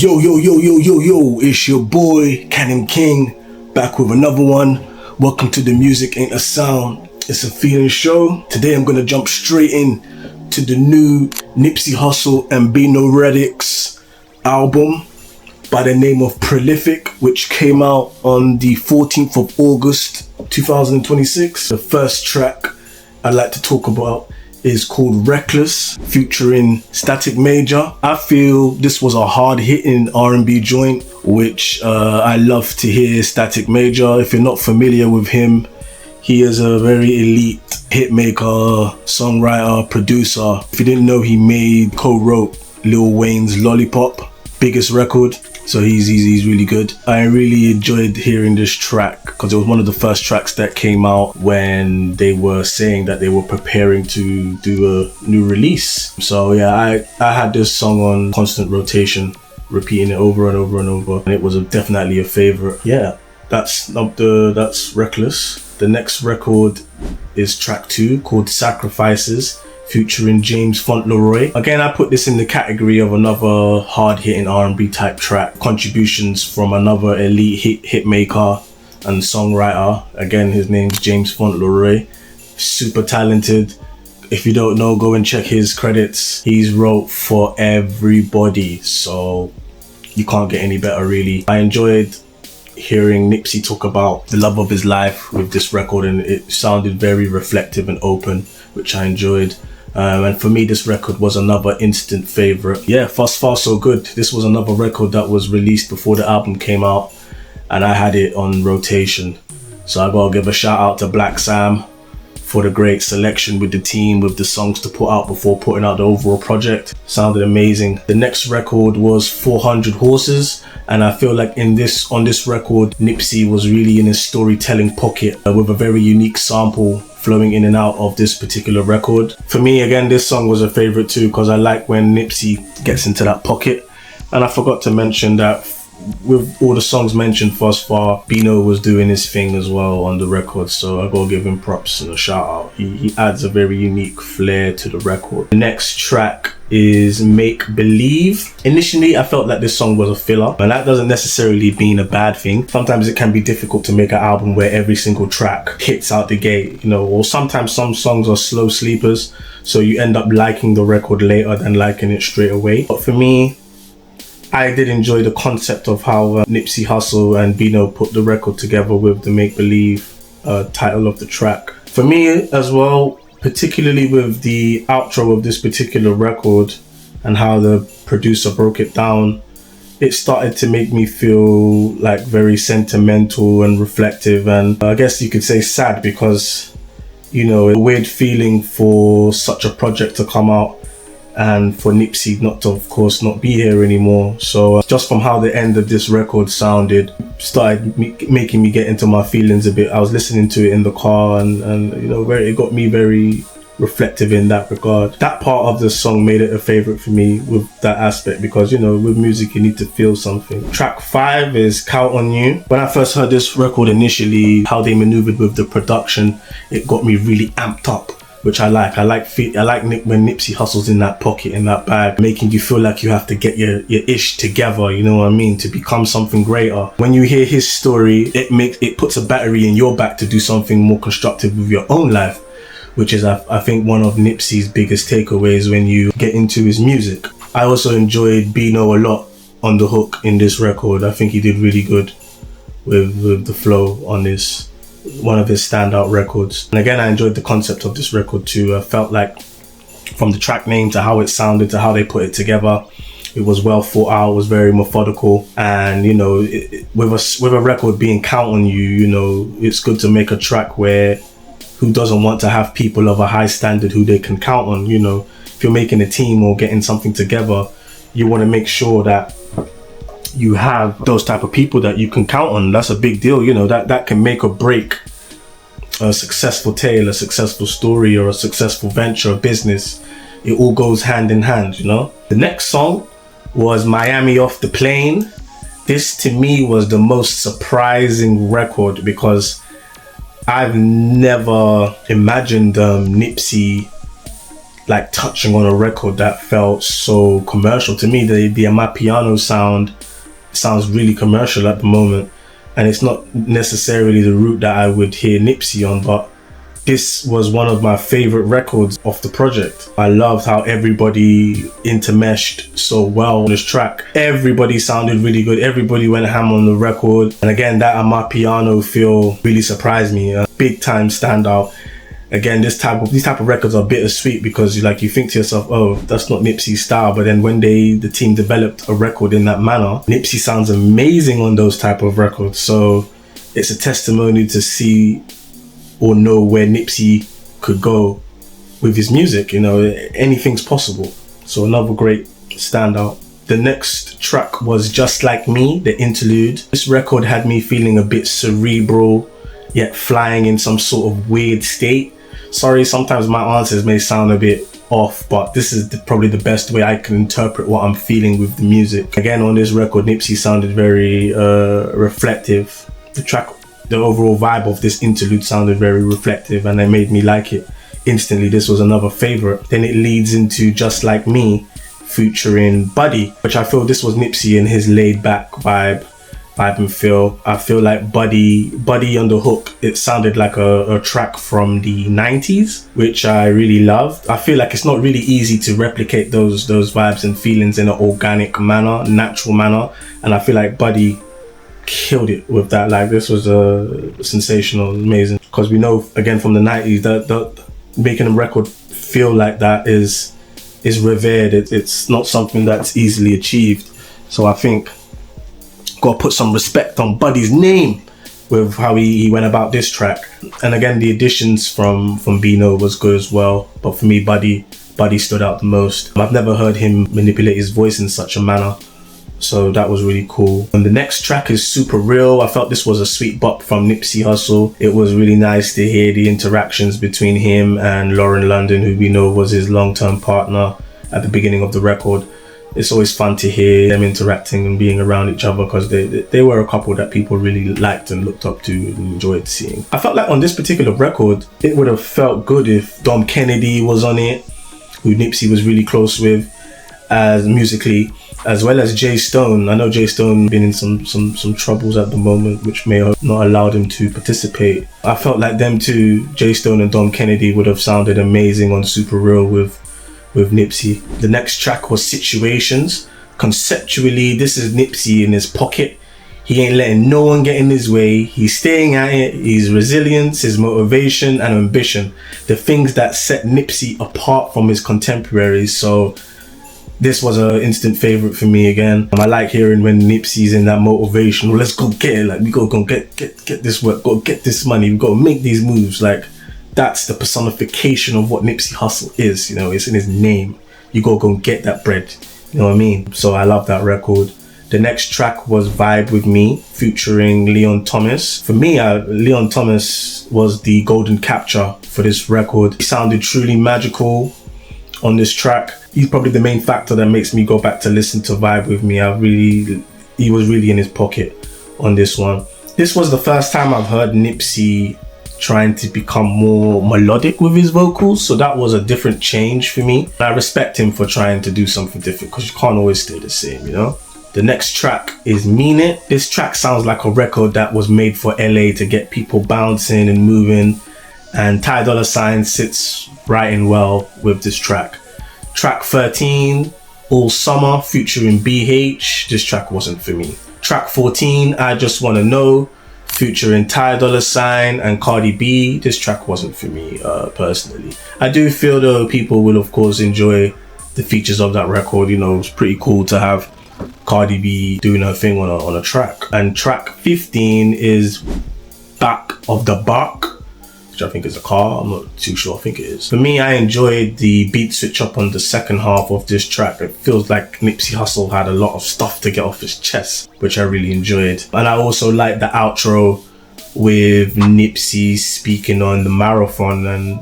Yo, it's your boy, Cannon King, back with another one. Welcome to the Music Ain't a Sound, it's a feeling show. Today I'm gonna jump straight in to the new Nipsey Hussle and Bino Rideaux album by the name of Prolific, which came out on the 14th of August 2026. The first track I'd like to talk about is called Reckless, featuring Static Major. I feel this was a hard-hitting R&B joint, which I love to hear Static Major. If you're not familiar with him, he is a very elite hitmaker, songwriter, producer. If you didn't know, he co-wrote Lil Wayne's Lollipop, biggest record. So he's really good. I really enjoyed hearing this track because it was one of the first tracks that came out when they were saying that they were preparing to do a new release. So yeah, I had this song on constant rotation, repeating it over and over and over, and it was definitely a favorite. Yeah, that's Reckless. The next record is track 2 called Sacrifices, featuring James Fauntleroy. Again, I put this in the category of another hard-hitting R&B type track. Contributions from another elite hit maker and songwriter. Again, his name's James Fauntleroy. Super talented. If you don't know, go and check his credits. He's wrote for everybody, so you can't get any better, really. I enjoyed hearing Nipsey talk about the love of his life with this record, and it sounded very reflective and open, which I enjoyed. And for me, this record was another instant favorite. Yeah, far so good. This was another record that was released before the album came out, and I had it on rotation. So I gotta give a shout out to Black Sam for the great selection with the team, with the songs to put out before putting out the overall project. Sounded amazing. The next record was 400 Horses, and I feel like on this record, Nipsey was really in his storytelling pocket with a very unique sample flowing in and out of this particular record. For me, again, this song was a favorite too because I like when Nipsey gets into that pocket. And I forgot to mention that with all the songs mentioned thus far, Bino was doing his thing as well on the record, so I gotta give him props and a shout out. He adds a very unique flair to the record. The next track is Make Believe. Initially, I felt like this song was a filler, and that doesn't necessarily mean a bad thing. Sometimes it can be difficult to make an album where every single track hits out the gate, or sometimes some songs are slow sleepers, so you end up liking the record later than liking it straight away. But for me, I did enjoy the concept of how Nipsey Hussle and Bino put the record together with the Make Believe title of the track. For me as well, particularly with the outro of this particular record and how the producer broke it down, it started to make me feel like very sentimental and reflective, and I guess you could say sad, because a weird feeling for such a project to come out and for Nipsey not to, of course, not be here anymore. So just from how the end of this record sounded, started making me get into my feelings a bit. I was listening to it in the car, and it got me very reflective in that regard. That part of the song made it a favorite for me with that aspect, because with music you need to feel something. Track 5 is Count on You. When I first heard this record initially, how they maneuvered with the production, it got me really amped up, which I like. I like when Nipsey Hussle's in that pocket, in that bag, making you feel like you have to get your ish together, you know what I mean, to become something greater. When you hear his story, it puts a battery in your back to do something more constructive with your own life, which is, I think, one of Nipsey's biggest takeaways when you get into his music. I also enjoyed Bino a lot on the hook in this record. I think he did really good with the flow on this, one of his standout records. And again, I enjoyed the concept of this record too. I felt like from the track name to how it sounded to how they put it together, it was well thought out, it was very methodical. And with a record being Count on You, it's good to make a track where who doesn't want to have people of a high standard who they can count on. If you're making a team or getting something together, you want to make sure that you have those type of people that you can count on. That's a big deal, that can make or break a successful tale, a successful story, or a successful venture, a business. It all goes hand in hand. The next song was Miami Off the Plane. This to me was the most surprising record, because I've never imagined Nipsey like touching on a record that felt so commercial. To me, the Amapiano sounds really commercial at the moment, and it's not necessarily the route that I would hear Nipsey on, but this was one of my favorite records off the project. I loved how everybody intermeshed so well on this track. Everybody sounded really good. Everybody went ham on the record. And again, that Amapiano feel really surprised me. A big time standout. Again, these type of records are bittersweet because you think to yourself, oh, that's not Nipsey's style. But then when the team developed a record in that manner, Nipsey sounds amazing on those type of records. So it's a testimony to see or know where Nipsey could go with his music. Anything's possible. So another great standout. The next track was Just Like Me, the interlude. This record had me feeling a bit cerebral, yet flying in some sort of weird state. Sorry, sometimes my answers may sound a bit off, but this is probably the best way I can interpret what I'm feeling with the music. Again, on this record, Nipsey sounded very reflective. The overall vibe of this interlude sounded very reflective, and it made me like it instantly. This was another favorite. Then it leads into Just Like Me, featuring Buddy, which I feel this was Nipsey in his laid back vibe and feel. I feel like Buddy on the hook, it sounded like a track from the 90s, which I really loved. I feel like it's not really easy to replicate those vibes and feelings in an organic manner, natural manner, and I feel like Buddy killed it with that. Like, this was sensational, amazing, because we know again from the 90s that making a record feel like that is revered. It's not something that's easily achieved. So I think gotta put some respect on Buddy's name with how he went about this track. And again, the additions from Bino was good as well, but for me, Buddy stood out the most. I've never heard him manipulate his voice in such a manner, so that was really cool. And the next track is Super Real. I felt this was a sweet bop from Nipsey Hussle. It was really nice to hear the interactions between him and Lauren London, who we know was his long-term partner at the beginning of the record. It's always fun to hear them interacting and being around each other, because they were a couple that people really liked and looked up to and enjoyed seeing. I felt like on this particular record, it would have felt good if Dom Kennedy was on it, who Nipsey was really close with as musically, as well as Jay Stone. I know Jay Stone been in some troubles at the moment, which may have not allowed him to participate. I felt like them two, Jay Stone and Dom Kennedy, would have sounded amazing on Super Real with Nipsey. The next track was Situations. Conceptually, this is Nipsey in his pocket. He ain't letting no one get in his way. He's staying at it. His resilience, his motivation and ambition, the things that set Nipsey apart from his contemporaries. So this was an instant favorite for me again. I like hearing when Nipsey's in that motivation. Well, let's go get it. Like, we gotta go get this work. Go get this money. We gotta make these moves. Like, that's the personification of what Nipsey Hussle is. It's in his name. You go and get that bread. You know what I mean? So I love that record. The next track was Vibe With Me, featuring Leon Thomas. For me, Leon Thomas was the golden capture for this record. He sounded truly magical on this track. He's probably the main factor that makes me go back to listen to Vibe With Me. He was really in his pocket on this one. This was the first time I've heard Nipsey trying to become more melodic with his vocals, so that was a different change for me. I respect him for trying to do something different, because you can't always stay the same, The next track is Mean It. This track sounds like a record that was made for LA to get people bouncing and moving, and Ty Dolla $ign sits right in well with this track. Track 13, All Summer, featuring BH. This track wasn't for me. Track 14, I Just Wanna Know, featuring Ty Dolla $ign and Cardi B. This track wasn't for me personally. I do feel though people will of course enjoy the features of that record. It's pretty cool to have Cardi B doing her thing on a track. And track 15 is Back of the Buck, which I think is a car. I'm not too sure. I think it is. For me, I enjoyed the beat switch up on the second half of this track. It feels like Nipsey Hussle had a lot of stuff to get off his chest, which I really enjoyed. And I also like the outro with Nipsey speaking on the marathon and,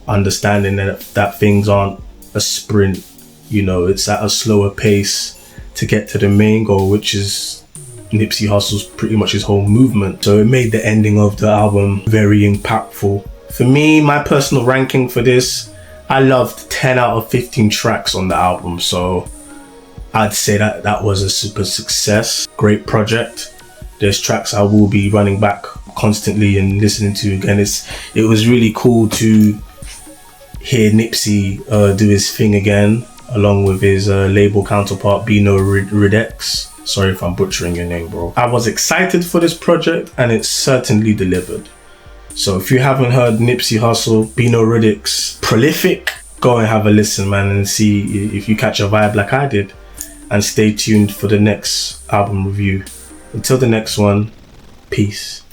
understanding that things aren't a sprint. It's at a slower pace to get to the main goal, which is Nipsey Hussle's pretty much his whole movement. So it made the ending of the album very impactful. For me, my personal ranking for this, I loved 10 out of 15 tracks on the album, so I'd say that was a super success. Great project. There's tracks I will be running back constantly and listening to again. It was really cool to hear Nipsey do his thing again, along with his label counterpart Bino Rideaux. Sorry if I'm butchering your name, bro. I was excited for this project and it certainly delivered. So if you haven't heard Nipsey Hussle, Bino Rideaux, prolific, go and have a listen, man, and see if you catch a vibe like I did. And stay tuned for the next album review. Until the next one, peace.